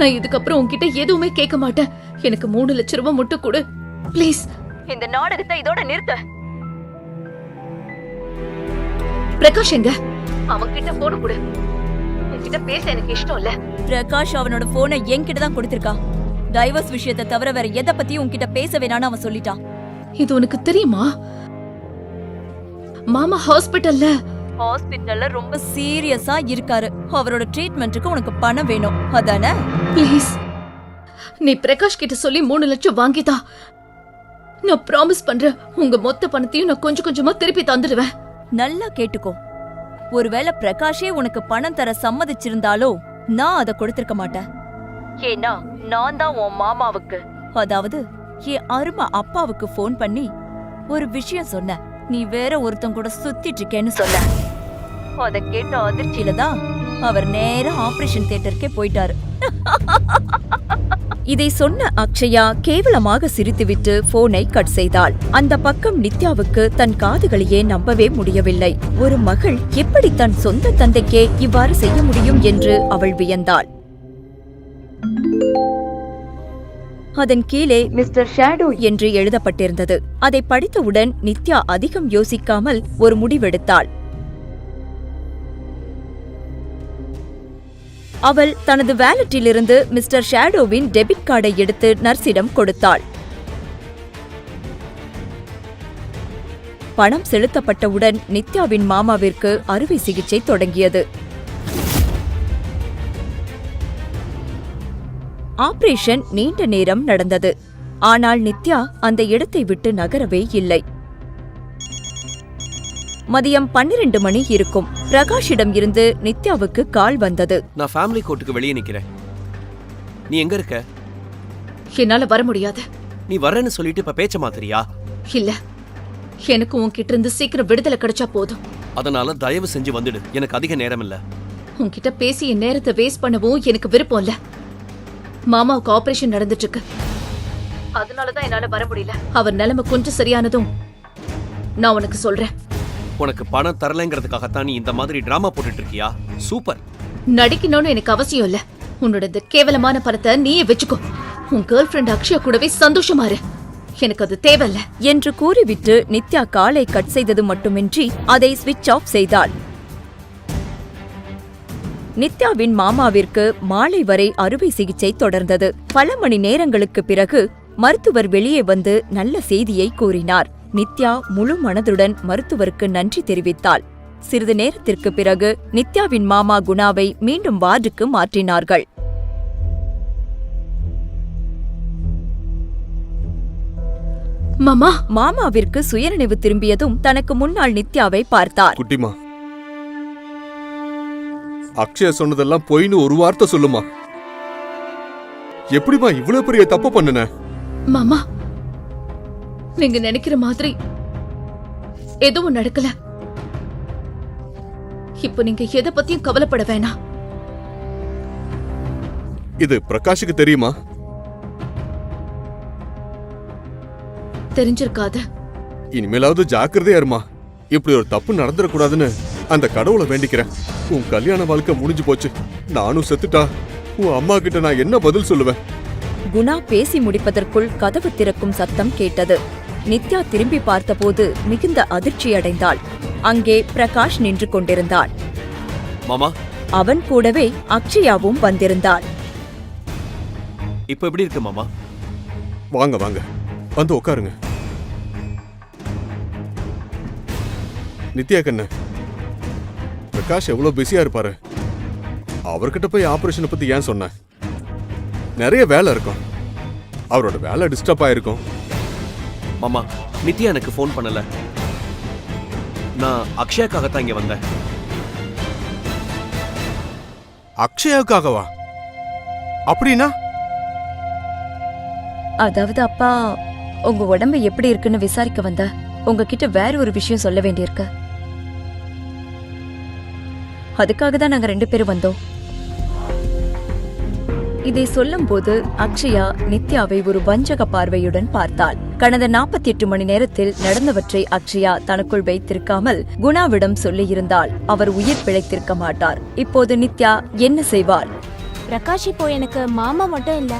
நான் இதுக்கப்புறம் உன்கிட்ட எதுவுமே கேட்க மாட்டேன். எனக்கு 3 லட்சம் ரூபாய் மட்டும் கொடு ப்ளீஸ். இந்த நாடகத்தை இதோட நிறுத்த. பிரகாஷ் எங்க? அவன்கிட்ட போன கொடு. உன்கிட்ட பேச எனக்கு இஷ்டம் இல்ல. பிரகாஷ் அவனோட போனை என்கிட்ட தான் கொடுத்திருக்கான். டைவர்ஸ் விஷயத்தை தவிர வேற எதை பத்தியும் உன்கிட்ட பேச வேணான்னு அவன் சொல்லிட்டான். இது உனக்கு தெரியுமா? மாமா ஹாஸ்பிட்டல்ல ரொம்ப சீரியஸா இருக்காரு. அவரோட ட்ரீட்மெண்ட்டுக்கு உனக்கு பணம் வேணும், அதானே? ப்ளீஸ், நீ பிரகாஷ் கிட்ட சொல்லி 3 லட்சம் வாங்கிதா. நான் ப்ராமிஸ் பண்றேன், உங்க மொத்த பணத்தையும் நான் கொஞ்சம் கொஞ்சமா திருப்பி தந்துடுவேன். நல்லா கேட்டுக்கோ. ஒருவேளை பிரகாஷே உனக்கு பணம் தர சம்மதிச்சிருந்தாலோ நான் அதை கொடுத்திருக்க மாட்டேன். ஏன்னா நான் தான் உன் மாமாவுக்கு, அதாவது என் அருமை அப்பாவுக்கு போன் பண்ணி ஒரு விஷயம் சொன்ன. நீ வேற ஒருத்தன் கூட சுத்திட்டு இருக்கேன்னு சொன்ன. அதை கேட்ட அதிர்ச்சியில தான் அவர் நேரா ஆபரேஷன் தியேட்டருக்கே போயிட்டாரு. இதை சொன்ன அக்ஷயா கேவலமாக சிரித்துவிட்டு போனை கட் செய்தாள். அந்த பக்கம் நித்யாவுக்கு தன் காதுகளையே நம்பவே முடியவில்லை. ஒரு மகள் எப்படி தன் சொந்த தந்தைக்கே இவ்வாறு செய்ய முடியும் என்று அவள் வியந்தாள். அதன் கீழே மிஸ்டர் ஷேடோ என்று எழுதப்பட்டிருந்தது. அதை படித்தவுடன் நித்யா அதிகம் யோசிக்காமல் ஒரு முடிவெடுத்தாள். அவள் தனது வேலட்டிலிருந்து மிஸ்டர் ஷேடோவின் டெபிட் கார்டை எடுத்து நர்ஸிடம் கொடுத்தாள். பணம் செலுத்தப்பட்டவுடன் நித்யாவின் மாமாவிற்கு அறுவை சிகிச்சை தொடங்கியது. ஆபரேஷன் நீண்ட நேரம் நடந்தது. ஆனால் நித்யா அந்த இடத்தை விட்டு நகரவே இல்லை. மதியம் 12 மணி இருக்கும். பிரகாஷிடம் இருந்து நித்யாவுக்கு கால் வந்தது. நான் ஃபேமிலி கோர்ட்டுக்கு வெளியே நிக்கிறேன். நீ எங்க இருக்க? என்னால வர முடியாது. நீ வரேன்னு சொல்லிட்டு இப்ப பேச்ச மாத்திரியா? இல்ல, எனக்கு உன்கிட்ட இருந்து சீக்கிரம் விடுதலை கிடைச்சா போதும். அதனால தயவு செஞ்சு வந்துடு. எனக்கு அதிக நேரம் இல்ல. உன்கிட்ட பேசி என் நேரத்தை வேஸ்ட் பண்ணவும் எனக்கு விருப்பம் இல்ல. மாமாவுக்கு ஆபரேஷன் நடந்துட்டு இருக்கு, அதனாலதான் என்னால வர முடியல. அவர் நிலைமை கொஞ்சம் சரியானதும் நான் உனக்கு சொல்றேன். உனக்கு பணம் தரலைங்கிறதுக்காகத்தான் நீ இந்த மாதிரி டிராமா போட்டுட்டு இருக்கியா? சூப்பர். நடிக்கணும்னு எனக்கு அவசியம் இல்ல. உன்னோட இந்த கேவலமான பணத்தை நீயே வச்சுக்கோ. உன் கேர்ள் ஃப்ரெண்ட் அக்ஷயா கூடவே சந்தோஷமா இரு. எனக்கு அது தேவையில்ல என்று கூறிவிட்டு நித்யா காலை கட் செய்தது மட்டுமின்றி அதை ஸ்விட்ச் ஆஃப் செய்தாள். நித்யாவின் மாமாவிற்கு மாலை வரை அறுவை சிகிச்சை தொடர்ந்தது. பல மணி நேரங்களுக்கு பிறகு மருத்துவர் வெளியே வந்து நல்ல செய்தியை கூறினார். நித்யா முழு மனதுடன் மருத்துவருக்கு நன்றி தெரிவித்தாள். சிறிது நேரத்திற்கு பிறகு நித்யாவின் மாமா குணாவை மீண்டும் வார்டுக்கு மாற்றினார்கள். மாமாவிற்கு சுயநினைவு திரும்பியதும் தனக்கு முன்னால் நித்யாவை பார்த்தார். குட்டிமா, அக்ஷயா சொன்னதெல்லாம் பொய்னு ஒரு வார்த்தை சொல்லுமா. எப்படிமா இவ்வளவு பெரிய தப்பு பண்ணுன? மாமா, நீங்க நினைக்கிற மாதிரி எதுவும் நடக்கல. இப்போ நீங்க எதை பத்தியும் கவலைப்பட வேணாம். இது பிரகாஷுக்கு தெரியுமா? தெரிஞ்சிருக்காது. இனிமேலாவது ஜாக்கிரதையா இருமா. இப்படி ஒரு தப்பு நடந்துடக்கூடாதுன்னு அந்த கடவுளை வேண்டிக்கிறேன். உன் கல்யாண வாழ்க்கை முடிஞ்சு போச்சு. நானும் செத்துட்டா உன் அம்மா கிட்ட நான் என்ன பதில் சொல்லுவேன்? குணா பேசி முடிப்பதற்குள் கதவு திறக்கும் சத்தம் கேட்டது. நித்யா திரும்பி பார்த்தபோது மிகுந்த அதிர்ச்சியடைந்தாள். அங்கே பிரகாஷ் நின்று கொண்டிருந்தான். மாமா, அவன் கூடவே அக்ஷயாவும் வந்திருந்தாள். இப்ப எப்படி இருக்கு மாமா? வாங்க வாங்க, வந்து உட்காருங்க. நித்யா கண்ணு, பிரகாஷ் எவ்வளவு பிஸியா இருப்பாரு. அவர்கிட்ட போய் ஆபரேஷனை பத்தி ஏன் சொன்ன? நிறைய வேலை இருக்கும். அவரோட வேலை டிஸ்டர்ப் ஆயிருக்கும். மாமா, நித்யா எனக்கு ஃபோன் பண்ணல. நான் அக்ஷயாக்காகத்தான் இங்க வந்தேன். அக்ஷயாவுக்காகவா? அப்படின்னா? அதாவது அப்பா, உங்க உடம்பு எப்படி இருக்குன்னு விசாரிக்க வந்த. உங்ககிட்ட வேற ஒரு விஷயம் சொல்ல வேண்டியிருக்கு. அதுக்காக தான் நாங்க 2 பேரும் வந்தோம். இதை சொல்லும்போது அக்ஷயா நித்யாவை ஒரு வஞ்சக பார்வையுடன் பார்த்தாள். கடந்த 48 மணி நேரத்தில் நடந்தவற்றை அக்ஷயா தனக்குள் வைத்திருக்காமல் குணாவிடம் சொல்லியிருந்தால் அவர் உயிர் பிழைத்திருக்க மாட்டார். இப்போது நித்யா என்ன செய்வாள்? பிரகாஷ் இப்போ எனக்கு மாமா மட்டும் இல்ல,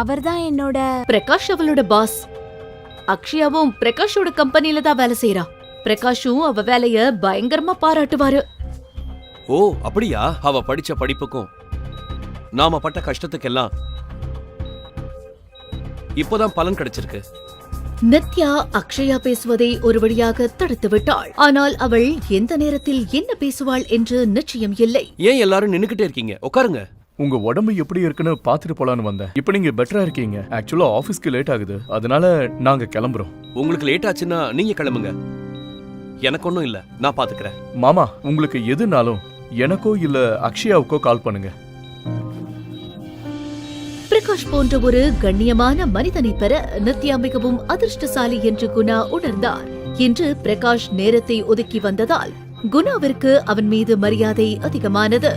அவர்தான் என்னோட. பிரகாஷ் அவளோட பாஸ். அக்ஷயாவும் பிரகாஷோட கம்பெனில தான் வேலை செய்யறா. பிரகாஷும் அவ வேலைய பயங்கரமா பாராட்டுவாரு. ஓ அப்படியா? அவ படிச்ச படிப்புக்கும் நாம பட்ட கஷ்டத்துக்கெல்லாம் இப்போதான் பலன் கிடைச்சிருக்கு. நித்யா அக்ஷயா பேசுவதை ஒரு வழியாக தடுத்து விட்டாள். ஆனால் அவள் எந்த நேரத்தில் என்ன பேசுவாள் என்று நிச்சயம் இல்லை. ஏன் எல்லாரும் நின்னுக்கிட்டே இருக்கீங்க? உட்காருங்க. உங்க உடம்பு எப்படி இருக்குன்னு பாத்துட்டு போலான்னு வந்தேன். இப்போ நீங்க பெட்டரா இருக்கீங்க. ஆக்சுவலா ஆபீஸ்க்கு லேட் ஆகுது, அதனால நாங்க கிளம்புறோம். உங்களுக்கு லேட் ஆச்சுன்னா நீங்க கிளம்புங்க. எனக்கு ஒன்றும் இல்ல, நான் பாத்துக்கிறேன். மாமா, உங்களுக்கு எதுனாலும் எனக்கோ இல்ல அக்ஷயாவுக்கோ கால் பண்ணுங்க. பிரகாஷ் போன்ற ஒரு கண்ணியமான மனிதனை பெற நித்யா மிகவும் அதிர்ஷ்டசாலி என்று குணா உணர்ந்தார். இன்று பிரகாஷ் நேரத்தை ஒதுக்கி வந்ததால் குணாவிற்கு அவன் மீது மரியாதை அதிகமானது.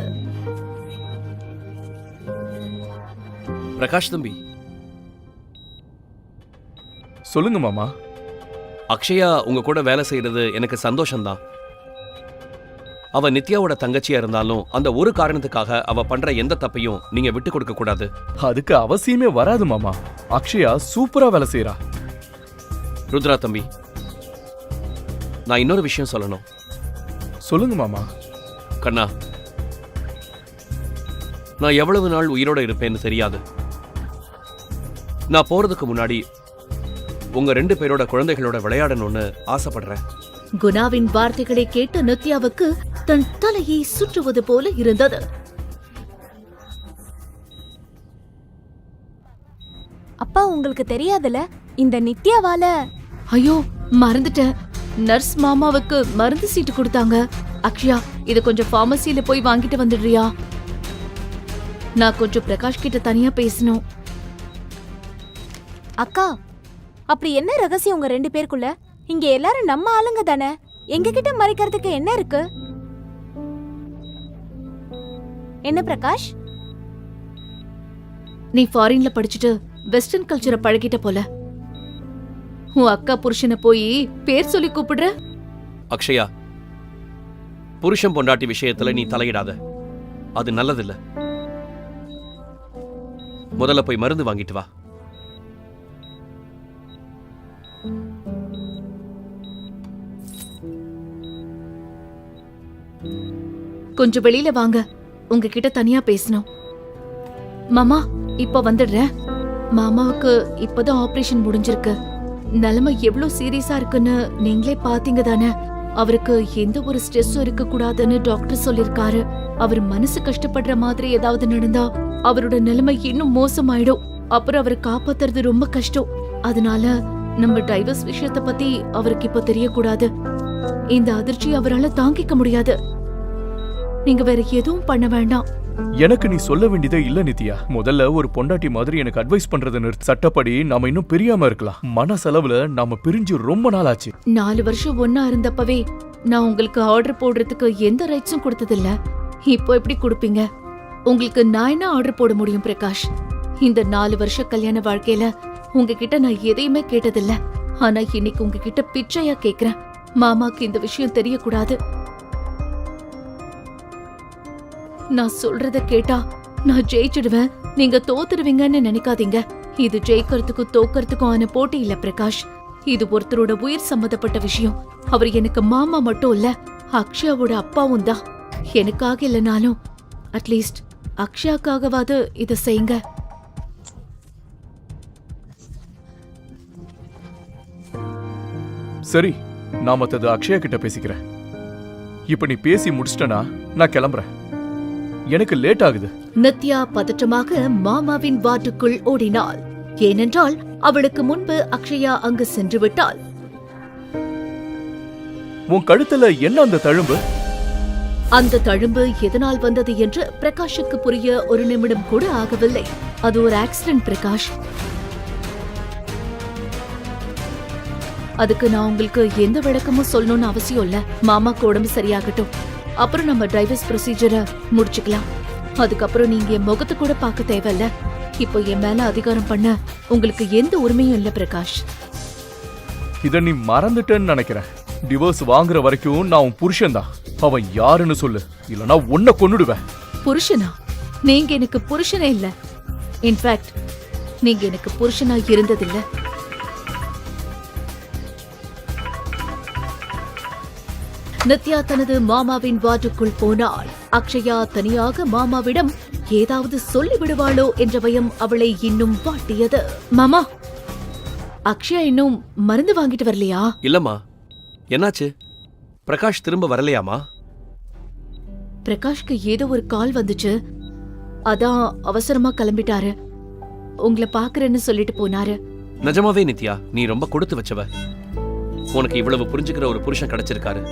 பிரகாஷ் தம்பி, சொல்லுங்க மாமா. அக்ஷயா உங்க கூட வேலை செய்யறது எனக்கு சந்தோஷம்தான். அவ நித்யாவோட தங்கச்சியா இருந்தாலும் அந்த ஒரு காரணத்துக்காக அவ பண்ற எந்த தப்பையும் நீங்க விட்டு கொடுக்க கூடாது. அதுக்கு அவசியமே வராது மாமா. அக்ஷயா சூப்பரா வேலை செய்யறா. ருத்ரா தம்பி, நான் இன்னொரு விஷயம் சொல்லணும். சொல்லுங்க மாமா. கண்ணா, நான் எவ்வளவு நாள் உயிரோட இருப்பேன்னு தெரியாது. நான் போறதுக்கு முன்னாடி உங்க 2 பேரோட குழந்தைகளோட விளையாடணும்னு ஆசைப்படுறேன். குணாவின் வார்த்தைகளை கேட்டு நித்யாவுக்கு தன் தலையை சுற்றுவது போல இருந்தது. அப்பா, உங்களுக்கு தெரியாதுல, இந்த நித்யாவால. ஐயோ, மறந்துட்டேன். நர்ஸ் மாமாவுக்கு மருந்து சீட்டு கொடுத்தாங்க. அக்ஷயா, இது கொஞ்சம் பார்மசியில போய் வாங்கிட்டு வந்துடுறியா? நான் கொஞ்சம் பிரகாஷ் கிட்ட தனியா பேசணும். அக்கா, அப்படி என்ன ரகசியம் உங்க 2 பேருக்குள்ள? இங்க எல்லாரும் நம்ம ஆளுங்க தானே, எங்க கிட்ட மறைக்கிறதுக்கு என்ன இருக்கு? என்ன பிரகாஷ், நீ ஃபாரின்ல படிச்சுட்டு வெஸ்டர்ன் கல்ச்சரை பழகிட்ட போல. உன் அக்கா புருஷனை போய் பேர் சொல்லி கூப்பிடுற? அக்ஷயா, புருஷன் பொண்டாட்டி விஷயத்துல நீ தலையிடாத. அது நல்லதில்ல. முதல்ல போய் மருந்து வாங்கிட்டு வா. கொஞ்சம் வெளியில வாங்க, உங்ககிட்ட தனியா பேசணும். மாமா, இப்ப வந்துடுறேன். மாமாவுக்கு இப்பதான் ஆபரேஷன் முடிஞ்சிருக்கு. நிலைமை எவ்வளவு சீரியஸா இருக்குன்னு நீங்களே பாத்தீங்க தானே. அவருக்கு எந்த ஒரு ஸ்ட்ரெஸ்ஸும் இருக்க கூடாதுன்னு டாக்டர் சொல்லிருக்காரு. அவர் மனசு கஷ்டப்படுற மாதிரி ஏதாவது நடந்தா அவரோட நிலைமை இன்னும் மோசமாயிடும். அப்புறம் அவரை காப்பாத்துறது ரொம்ப கஷ்டம். அதனால நம்ம டைவர்ஸ் விஷயத்த பத்தி அவருக்கு இப்ப தெரியக்கூடாது. இந்த அதிர்ச்சி அவரால தாங்கிக்க முடியாது. நீங்க வேற எதுவும் பண்ண வேண்டாம். எனக்கு நீ சொல்ல வேண்டியதே இல்ல நித்யா. முதல்ல ஒரு பொண்டாட்டி மாதிரி எனக்கு அட்வைஸ் பண்றதை நிறுத்து. சட்டப்படி நாம இன்னும் பிரியாம இருக்கலாம். மன செலவுல நாம பிரிஞ்சு ரொம்ப நாள் ஆச்சு. 4 வருஷம் ஒன்னா இருந்தப்பவே நான் உங்களுக்கு ஆர்டர் போடுறதுக்கு எந்த ரைட்ஸும் கொடுத்ததில்ல. இப்போ எப்படி கொடுப்பீங்க? உங்களுக்கு நான் என்ன ஆர்டர் போட முடியும் பிரகாஷ்? இந்த 4 வருஷ கல்யாண வாழ்க்கையில உங்ககிட்ட நான் எதையுமே கேட்டதில்ல. ஆனா இன்னைக்கு உங்ககிட்ட பிச்சையா கேக்குறேன். மாமாக்கு இந்த விஷயம் தெரியக்கூடாது. நான் சொல்றத கேட்டா நான் ஜெயிச்சிடுவேன், நீங்க தோத்துடுவீங்கன்னு நினைக்காதீங்க. இது ஜெயிக்கிறதுக்கும் தோக்கறதுக்கும் ஆன போட்டி இல்ல பிரகாஷ். இது ஒருத்தரோட உயிர் சம்பந்தப்பட்ட விஷயம். அவர் எனக்கு மாமா மட்டும் இல்ல, அக்ஷயாவோட அப்பாவும் தான். எனக்காக இல்லைனாலும் அட்லீஸ்ட் அக்ஷயாக்காகவாது இத செய்யுங்க. சரி, நான் மத்தது அக்ஷயா கிட்ட பேசிக்கிறேன். இப்ப நீ பேசி முடிச்சிட்டனா நான் கிளம்புறேன். எனக்கு லேட் ஆகுது. நித்யா பதற்றமாக மாமாவின் வார்டுக்குள் ஓடினாள். ஏனென்றால் அவளுக்கு முன்பு அக்ஷயா அங்கு சென்று விட்டாள். உன் கழுத்துல என்ன அந்த தழும்பு? அந்த தழும்பு எதனால் வந்தது என்று பிரகாஷுக்கு புரிய ஒரு நிமிடம் கூட ஆகவில்லை. அது ஒரு ஆக்சிடென்ட் பிரகாஷ். அதுக்கு நான் உங்களுக்கு எந்த விளக்கமும் சொல்லணும்னு அவசியம் இல்ல. மாமாக்கு உடம்பு சரியாகட்டும், அப்புறம் நம்ம டிரைவர்ஸ் ப்ரொசீஜரை முடிச்சுக்கலாம். அதுக்கப்புறம் நீங்க என் முகத்தை கூட பார்க்க தேவையில்ல. இப்போ என் மேல அதிகாரம் பண்ண உங்களுக்கு எந்த உரிமையும் இல்ல பிரகாஷ். இத நீ மறந்துட்டேன்னு நினைக்கிறேன். டிவோர்ஸ் வாங்குற வரைக்கும் நான் உன் புருஷன் தான். அவன் யாருன்னு சொல்லு, இல்லனா உன்னை கொன்னுடுவேன். புருஷனா? நீங்க எனக்கு புருஷனே இல்ல. இன்ஃபேக்ட் நீங்க எனக்கு புருஷனா இருந்ததில்ல. நித்யா தனது மாமாவின் வார்டுக்குள் போனாள். அக்ஷயா தனியாக மாமாவிடம் ஏதாவது சொல்லிவிடுவாளோ என்ற பயம் அவளை இன்னும் வாட்டியது. மாமா, அக்ஷயா இன்னும் மருந்து வாங்கிட்டு வரலையா? இல்லம்மா, என்னாச்சு? பிரகாஷ் திரும்ப வரலையாமா? பிரகாஷ்க்கு ஏதோ ஒரு கால் வந்துச்சு, அதான் அவசரமா கிளம்பிட்டாரு. உங்களை பாக்குறேன்னு சொல்லிட்டு போனாரு. நிஜமாவே நித்யா, நீ ரொம்ப கொடுத்து வச்சவ. உனக்கு இவ்வளவு புரிஞ்சுக்கிற ஒரு புருஷன் கிடைச்சிருக்காரு.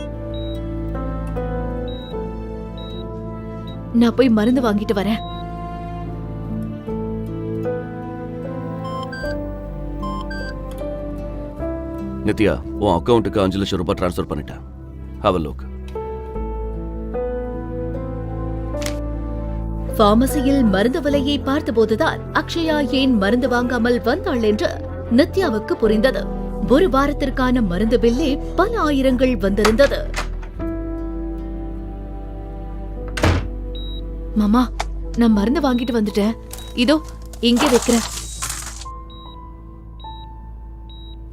நான் போய் மருந்து வாங்கிட்டு வரேன். நித்யா, உன் அக்கவுண்ட்டுக்கு 5 லட்சம் ரூபாய் டிரான்ஸ்ஃபர் பண்ணிட்டேன். Have a look. பார்மசியில் மருந்து விலையை பார்த்தபோதுதான் அக்ஷயா ஏன் மருந்து வாங்காமல் வந்தாள் என்று நித்யாவுக்கு புரிந்தது. ஒரு வாரத்திற்கான மருந்து பில்லே பல ஆயிரங்கள் வந்திருந்தது. மாமா, நான் மருந்து வாங்கிட்டு வந்துட்டேன். இதோ இங்கே வைக்கிறேன்.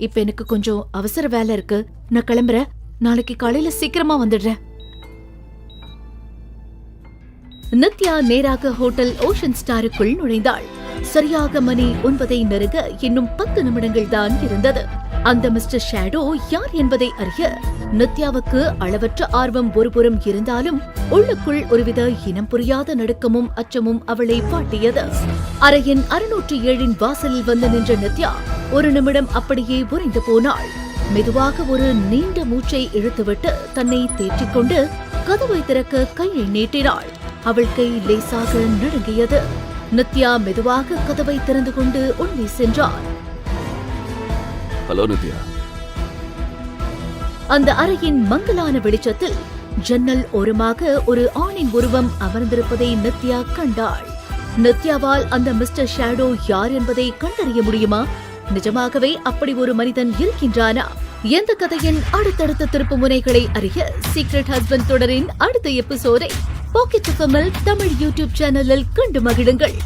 இப்ப எனக்கு கொஞ்சம் அவசர வேலை இருக்கு, நான் கிளம்புறேன். நாளைக்கு காலையில சீக்கிரமா வந்துடுறேன். நித்யா நேராக ஹோட்டல் ஓஷன் ஸ்டாருக்குள் நுழைந்தாள். சரியாக மணி 9 நெருங்க இன்னும் 10 நிமிடங்கள் தான் இருந்தது. அந்த மிஸ்டர் ஷேடோ யார் என்பதை அறிய நித்யாவுக்கு அளவற்ற ஆர்வம் ஒருபுறம் இருந்தாலும் உள்ளுக்குள் ஒருவித இனம் புரியாத நடுக்கமும் அச்சமும் அவளை வாட்டியது. அறையின் 607 வாசலில் வந்து நின்ற நித்யா ஒரு நிமிடம் அப்படியே உறைந்து போனாள். மெதுவாக ஒரு நீண்ட மூச்சை இழுத்துவிட்டு தன்னை தேற்றிக்கொண்டு கதவை திறக்க கையை நீட்டினாள். அவள் கை லேசாக நடுங்கியது. நித்யா மெதுவாக கதவை திறந்து கொண்டு உள்ளே சென்றாள். ஹலோ நித்யா. அந்த அறையின் மங்கலான வெளிச்சத்தில் ஜன்னல் ஓரமாக ஒரு ஆணின் உருவம் அமர்ந்திருப்பதை நித்யா கண்டாள். நித்யாவால் அந்த மிஸ்டர் ஷேடோ யார் என்பதை கண்டறிய முடியுமா? நிஜமாகவே அப்படி ஒரு மனிதன் இருக்கின்றானா? எந்த கதையின் அடுத்தடுத்த திருப்பு முனைகளை அறிய சீக்ரெட் ஹஸ்பண்ட் தொடரின் அடுத்த எபிசோடை பாக்கெட் எஃப்எம்மில் தமிழ் யூடியூப் சேனலில் கண்டு மகிழுங்கள்.